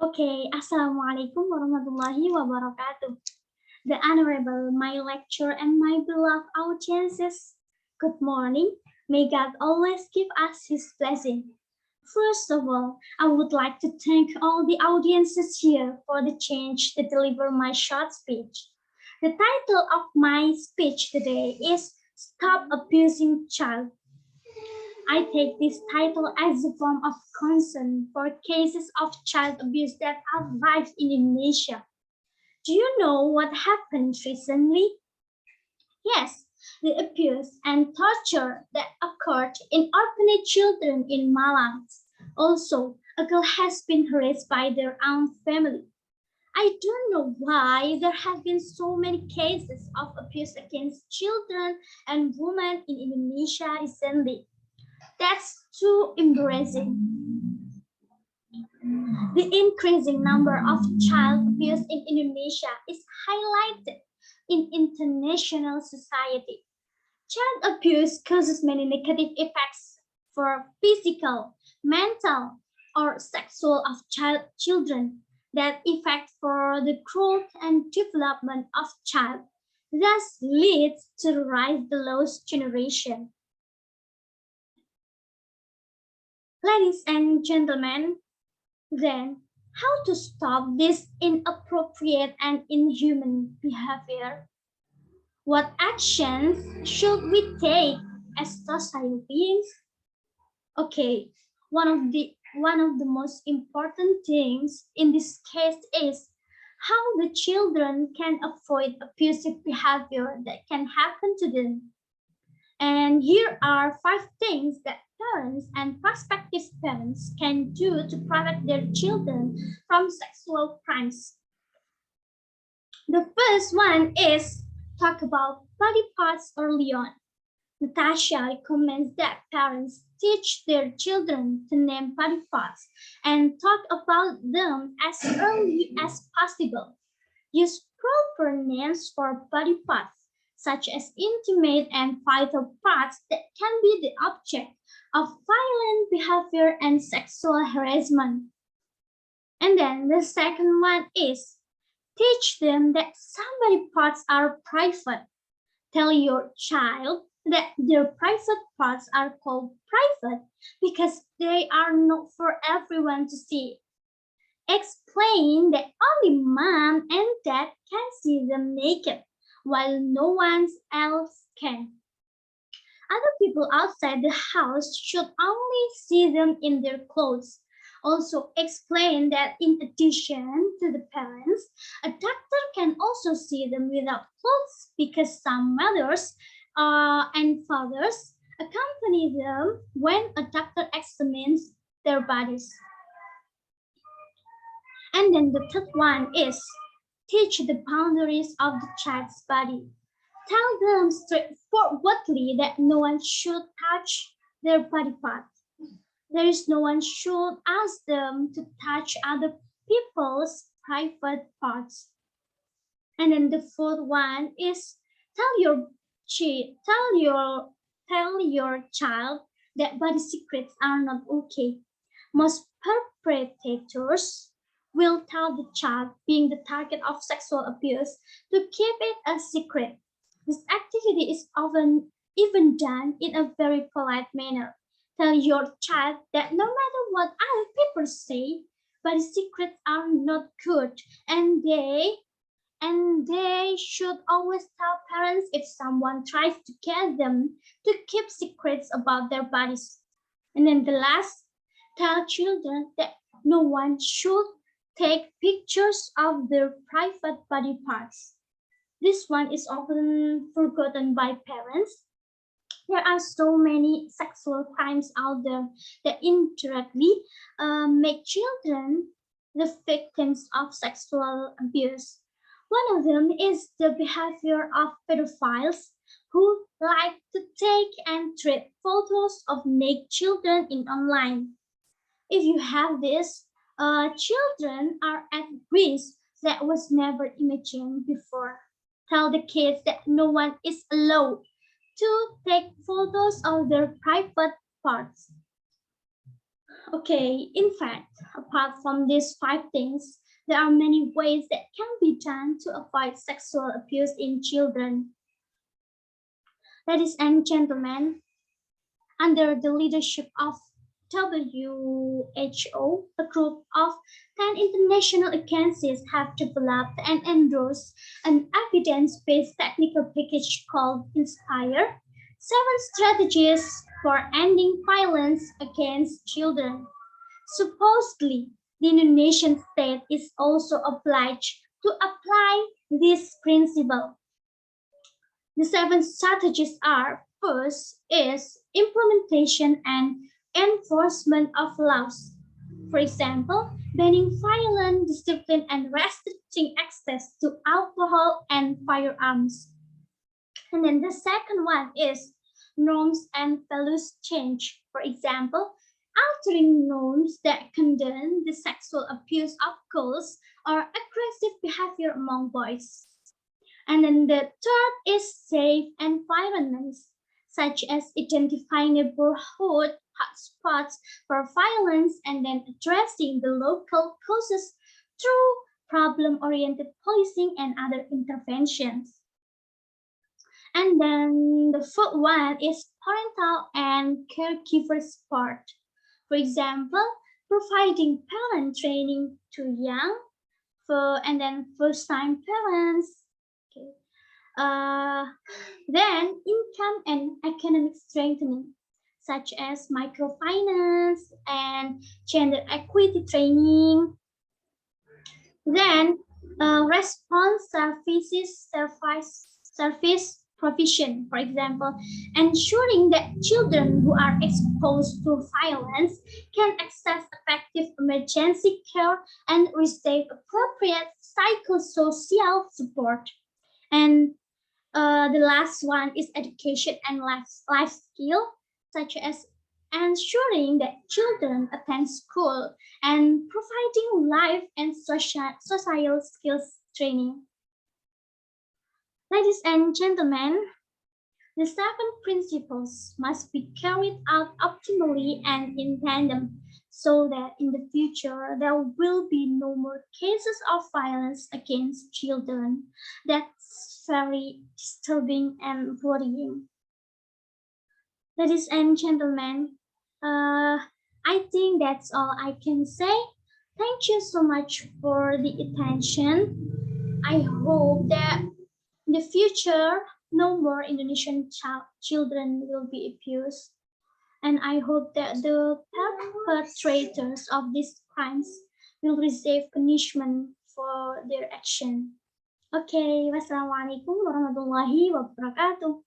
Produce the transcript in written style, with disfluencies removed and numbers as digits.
Okay, Assalamualaikum warahmatullahi wabarakatuh. The Honorable, my lecturer, and my beloved audiences, good morning. May God always give us His blessing. First of all, I would like to thank all the audiences here for the chance to deliver my short speech. The title of my speech today is Stop Abusing Child. I take this title as a form of concern for cases of child abuse that are rife in Indonesia. Do you know what happened recently? Yes, the abuse and torture that occurred in orphanage children in Malang. Also, a girl has been harassed by their own family. I don't know why there have been so many cases of abuse against children and women in Indonesia recently. That's too embarrassing. The increasing number of child abuse in Indonesia is highlighted in international society. Child abuse causes many negative effects for physical, mental, or sexual of children that affect for the growth and development of child, thus leads to the rise of the lost generation. Ladies and gentlemen, then how to stop this inappropriate and inhuman behavior? What actions should we take as social beings? Okay, one of the most important things in this case is how the children can avoid abusive behavior that can happen to them. And here are 5 things that parents and prospective parents can do to protect their children from sexual crimes. The first one is talk about body parts early on. Natasha recommends that parents teach their children to name body parts and talk about them as early as possible. Use proper names for body parts, such as intimate and vital parts that can be the object of violent behavior and sexual harassment. And then the second one is teach them that some body parts are private. Tell your child that their private parts are called private because they are not for everyone to see. Explain that only mom and dad can see them naked, while no one else can. Other people outside the house should only see them in their clothes. Also explain that in addition to the parents, a doctor can also see them without clothes because some mothers and fathers accompany them when a doctor examines their bodies. And then the third one is teach the boundaries of the child's body. Tell them straightforwardly that no one should touch their body parts. There is no one should ask them to touch other people's private parts. And then the fourth one is tell your child that body secrets are not okay. Most perpetrators will tell the child being the target of sexual abuse to keep it a secret. This activity is often even done in a very polite manner. Tell your child that no matter what other people say, body secrets are not good and they should always tell parents if someone tries to get them to keep secrets about their bodies. And then the last, tell children that no one should take pictures of their private body parts. This one is often forgotten by parents. There are so many sexual crimes out there that indirectly make children the victims of sexual abuse. One of them is the behavior of pedophiles who like to take and trade photos of naked children in online. If you have this, children are at risk that was never imagined before. Tell the kids that no one is allowed to take photos of their private parts. Okay, in fact, apart from these five things, there are many ways that can be done to avoid sexual abuse in children. Ladies and gentlemen, under the leadership of WHO, a group of 10 international agencies have developed and endorsed an evidence-based technical package called INSPIRE, 7 strategies for ending violence against children. Supposedly, the Indonesian state is also obliged to apply this principle. The 7 strategies are: first is implementation and enforcement of laws. For example, banning violent discipline and restricting access to alcohol and firearms. And then the second one is norms and values change. For example, altering norms that condone the sexual abuse of girls or aggressive behavior among boys. And then the third is safe environments, such as identifying neighborhood hotspots for violence and then addressing the local causes through problem-oriented policing and other interventions. And then the fourth one is parental and caregiver support. For example, providing parent training to young and then first-time parents. Okay. Uh, then income and economic strengthening, such as microfinance and gender equity training. Then response service provision, for example, ensuring that children who are exposed to violence can access effective emergency care and receive appropriate psychosocial support. And the last one is education and life skill, such as ensuring that children attend school and providing life and social skills training. Ladies and gentlemen, the 7 principles must be carried out optimally and in tandem so that in the future there will be no more cases of violence against children. That's very disturbing and worrying. Ladies and gentlemen, I think that's all I can say. Thank you so much for the attention. I hope that in the future, no more Indonesian children will be abused. And I hope that the perpetrators of these crimes will receive punishment for their action. Okay, wassalamualaikum warahmatullahi wabarakatuh.